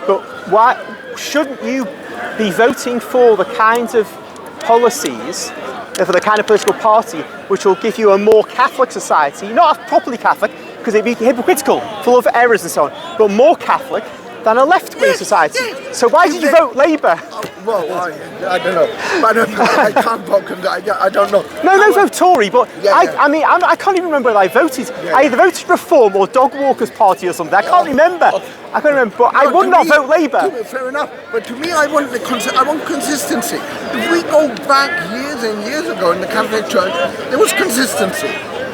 But why shouldn't you be voting for the kinds of policies, for the kind of political party which will give you a more Catholic society, not a properly Catholic, because it'd be hypocritical, full of errors and so on, but more Catholic than a left-wing society. Yes. So why did you vote Labour? Well, I don't know. I can't vote. I don't know. No, vote Tory. But I mean, I can't even remember whether I voted. Yeah. I either voted Reform or Dog Walkers Party or something. I can't remember. I can't remember. But I would not vote Labour. Fair enough. But to me, I want consistency. If we go back years and years ago in the Catholic Church, there was consistency.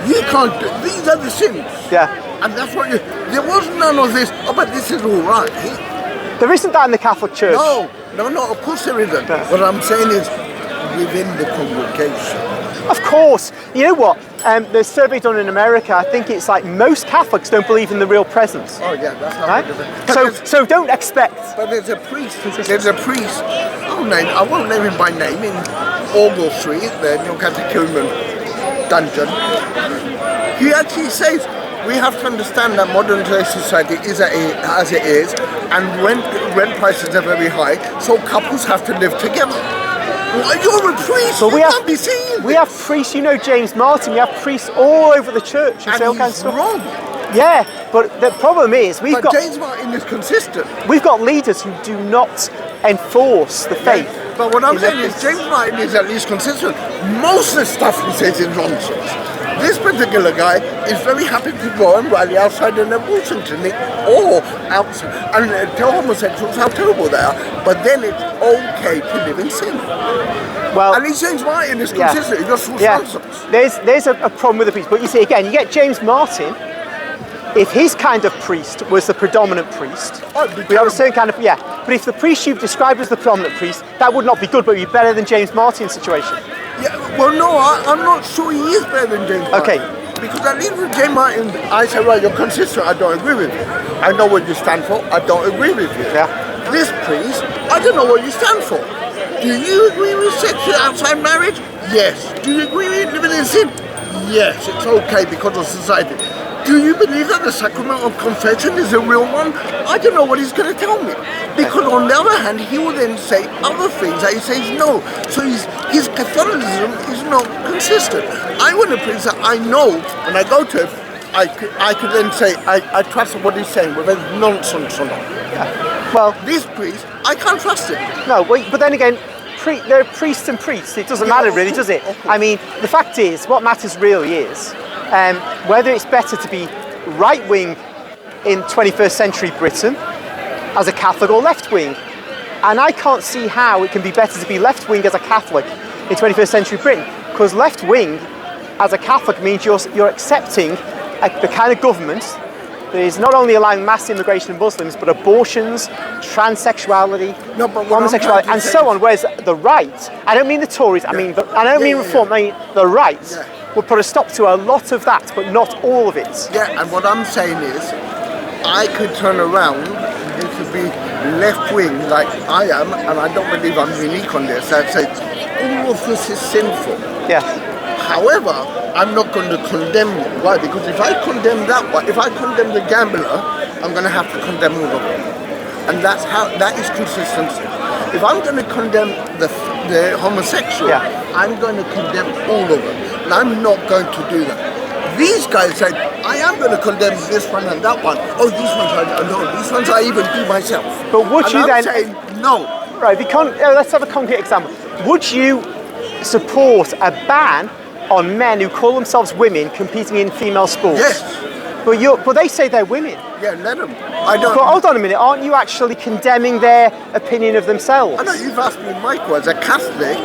You can't do. These are the sins. Yeah. And that's what there was none of this. Oh, but this is all right. There isn't that in the Catholic Church. No, of course there isn't. Yeah. What I'm saying is within the congregation. Of course. You know what? There's a survey done in America. I think it's like most Catholics don't believe in the real presence. Oh yeah, that's how right? So don't expect. But there's a priest. I won't name him by name in Orgle Street, the New Catechumen dungeon. He actually says we have to understand that modern day society is as it is, and rent prices are very high, so couples have to live together. Well, you're a priest, but can't be seen. We have priests, James Martin, we have priests all over the church. And he's wrong. Yeah, but the problem is James Martin is consistent. We've got leaders who do not enforce the faith. Yeah, but what I'm saying is James Martin is at least consistent. Most of the stuff he says is nonsense. This particular guy is very happy to go and rally outside an abortion clinic or outside and tell homosexuals how terrible they are, but then it's okay to live in sin. Well, at least James Martin is consistent. He does nonsense. There's a problem with the priest, but you see again, you get James Martin. If his kind of priest was the predominant priest, we have a certain kind of But if the priest you've described as the predominant priest, that would not be good, but it would be better than James Martin's situation. Yeah, well, no, I'm not sure he is better than James Martin. Okay. Because at least with James Martin, I say, right, you're consistent, I don't agree with you. I know what you stand for, I don't agree with you. Yeah. This priest, I don't know what you stand for. Do you agree with sex outside marriage? Yes. Do you agree with living in sin? Yes, it's okay because of society. Do you believe that the sacrament of confession is a real one? I don't know what he's going to tell me. Because on the other hand, he will then say other things that he says no. So his Catholicism is not consistent. I want a priest that I know when I go to him, I could then say, I trust what he's saying, whether it's nonsense or not. Yeah. Well, this priest, I can't trust him. No, but then again, there are priests and priests. It doesn't matter really, does it? I mean, the fact is, what matters really is whether it's better to be right-wing in 21st century Britain as a Catholic or left-wing. And I can't see how it can be better to be left-wing as a Catholic in 21st century Britain, because left-wing as a Catholic means you're accepting the kind of government that is not only allowing mass immigration of Muslims, but abortions, transsexuality, homosexuality, and so on. Whereas the right, I don't mean the Tories, I don't mean Reform, I mean the right, will put a stop to a lot of that, but not all of it. Yeah, and what I'm saying is, I could turn around and to be left-wing like I am, and I don't believe I'm unique on this, I'd say all of this is sinful. Yeah. However, I'm not going to condemn you. Why? Because if I condemn that one, if I condemn the gambler, I'm going to have to condemn all of them. And that is consistency. If I'm going to condemn the homosexual, I'm going to condemn all of them. And I'm not going to do that. These guys said, I am going to condemn this one and that one. Oh, these ones I even do myself. But would you then saying no? Right, let's have a concrete example. Would you support a ban on men who call themselves women competing in female sports? Yes. But they say they're women. Yeah, let them. I don't. But hold on a minute, aren't you actually condemning their opinion of themselves? I know you've asked me, Michael, as a Catholic,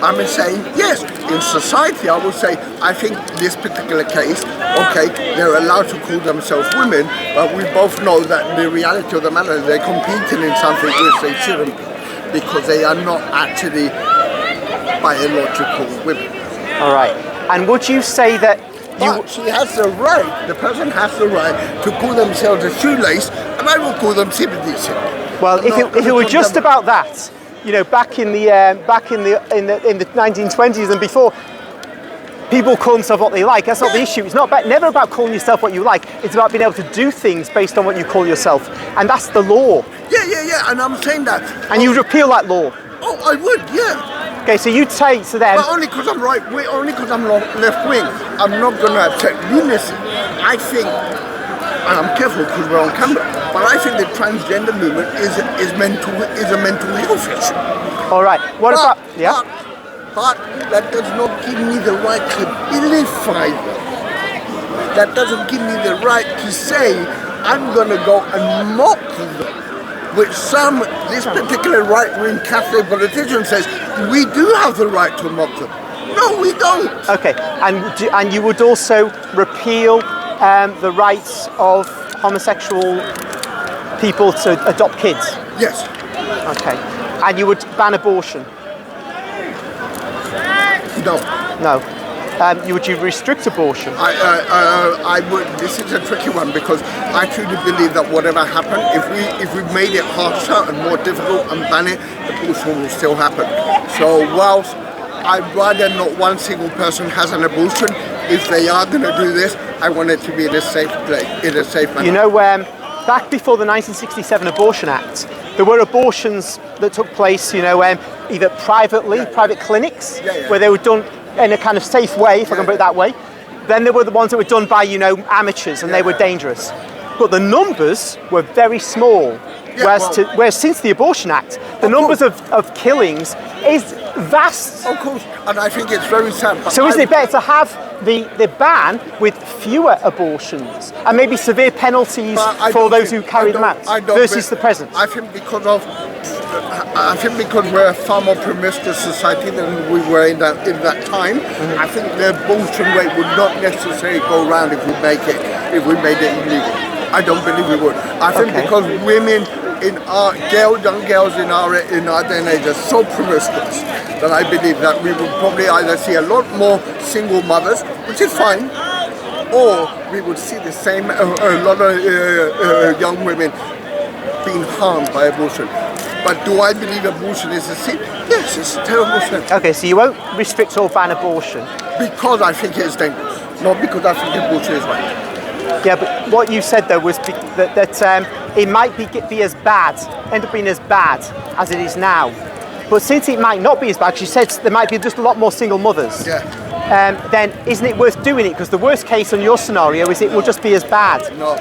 I'm saying yes. In society, I would say I think this particular case, okay, they're allowed to call themselves women, but we both know that the reality of the matter is they're competing in something which they shouldn't be, because they are not actually biological women. All right. And would you say that she has the right, the person has the right to call themselves a shoelace, and I will call them Timothy. Well, if it were just about that, back in the 1920s and before, people call themselves what they like. That's not the issue. It's never about calling yourself what you like. It's about being able to do things based on what you call yourself. And that's the law. Yeah, and I'm saying that. And you would repeal that law. Oh, I would, yeah. Okay, so you'd say to them... But only because I'm right wing, only because I'm left wing. I'm not going to accept lunacy. I think, and I'm careful because we're on camera, but I think the transgender movement is a mental health issue. All right, what about... Yeah? But that does not give me the right to vilify them. That doesn't give me the right to say I'm going to go and mock them. Which this particular right-wing Catholic politician says, we do have the right to mock them. No, we don't. Okay, and you would also repeal the rights of homosexual people to adopt kids? Yes. Okay, and you would ban abortion? No. Would you restrict abortion? I would. This is a tricky one because I truly believe that whatever happened, if we made it harsher and more difficult and ban it, abortion will still happen. So whilst I'd rather not one single person has an abortion, if they are going to do this, I want it to be in a safe place, in a safe manner. You know, back before the 1967 Abortion Act, there were abortions that took place, either private clinics, where they were done in a kind of safe way, if I can put it that way. Then there were the ones that were done by, amateurs, and they were dangerous. But the numbers were very small. Whereas since the Abortion Act, the numbers of killings is vast. Of course, and I think it's very sad. So isn't it better to have the ban with fewer abortions and maybe severe penalties for those who carry them out versus the present? I think because we're a far more promiscuous society than we were in that time. I think the abortion rate would not necessarily go around if we made it illegal. I don't believe we would. I think because women young girls in our day and age are so promiscuous that I believe that we would probably either see a lot more single mothers, which is fine, or we would see the same a lot of young women being harmed by abortion. But do I believe abortion is a sin? Yes, it's a terrible sin. Okay, so you won't restrict or ban abortion? Because I think it is dangerous, not because I think abortion is right. Yeah, but what you said though was that it might be as bad, end up being as bad as it is now. But since it might not be as bad, because you said there might be just a lot more single mothers, then isn't it worth doing it? Because the worst case on your scenario is it will just be as bad. No.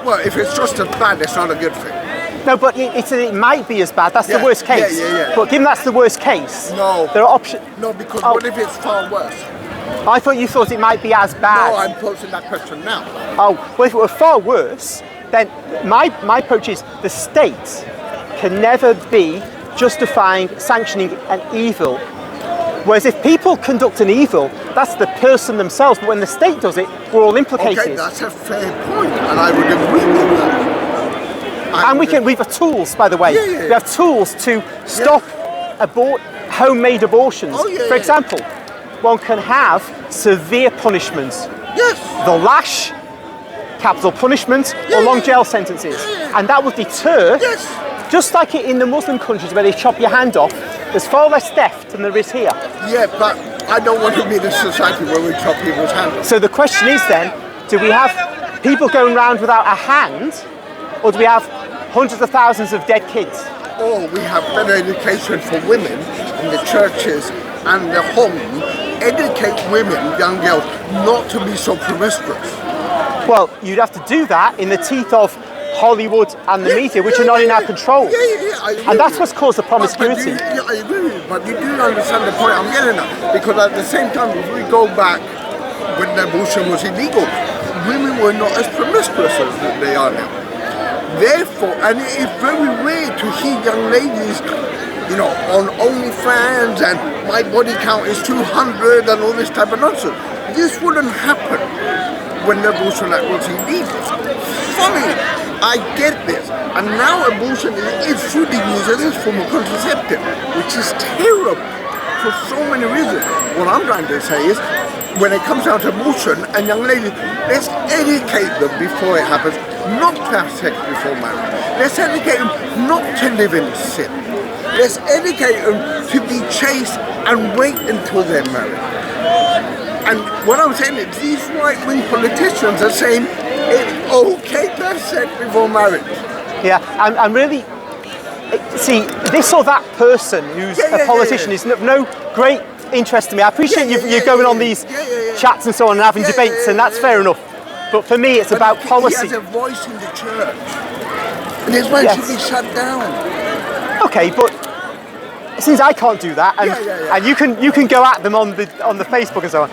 Well, if it's just as bad, it's not a good thing. No, but it might be as bad. That's the worst case. Yeah. But given that's the worst case, there are options. No, because what if it's far worse? I thought you thought it might be as bad. No, I'm posing that question now. Oh, well, if it were far worse, then my approach is the state can never be justifying sanctioning an evil. Whereas if people conduct an evil, that's the person themselves. But when the state does it, we're all implicated. Okay, that's a fair point, and I would agree with that. And we have tools, by the way. Yeah. We have tools to stop homemade abortions. For example, one can have severe punishments. Yes. The lash, capital punishment, or long jail sentences. And that will deter, just like in the Muslim countries where they chop your hand off, there's far less theft than there is here. Yeah, but I don't want to be in a society where we chop people's hands off. So the question is then, do we have people going around without a hand, or do we have hundreds of thousands of dead kids? Or we have better education for women in the churches and the home. Educate women, young girls, not to be so promiscuous. Well, you'd have to do that in the teeth of Hollywood and the media, which are not in our control. And that's what's caused the promiscuity. I agree with you, but you do understand the point I'm getting at. Because at the same time, if we go back when abortion was illegal, women were not as promiscuous as they are now. Therefore, and it's very rare to hear young ladies, on OnlyFans and my body count is 200 and all this type of nonsense. This wouldn't happen when the Abortion Act was illegal. Funny, I get this. And now abortion is fully used as a form of contraceptive, which is terrible for so many reasons. What I'm trying to say is, when it comes down to abortion, and young ladies, let's educate them before it happens, not to have sex before marriage. Let's educate them not to live in sin. Let's educate them to be chaste and wait until they're married. And what I'm saying is these right-wing politicians are saying it's okay to have sex before marriage. Yeah, I'm really... See, this or that person who's a politician is of no great interest to me. I appreciate you're going on these chats and so on and having debates, and that's fair enough. But for me, it's about policy. He has a voice in the church. And his voice should be shut down. Okay, but since I can't do that, and you can go at them on the Facebook and so on,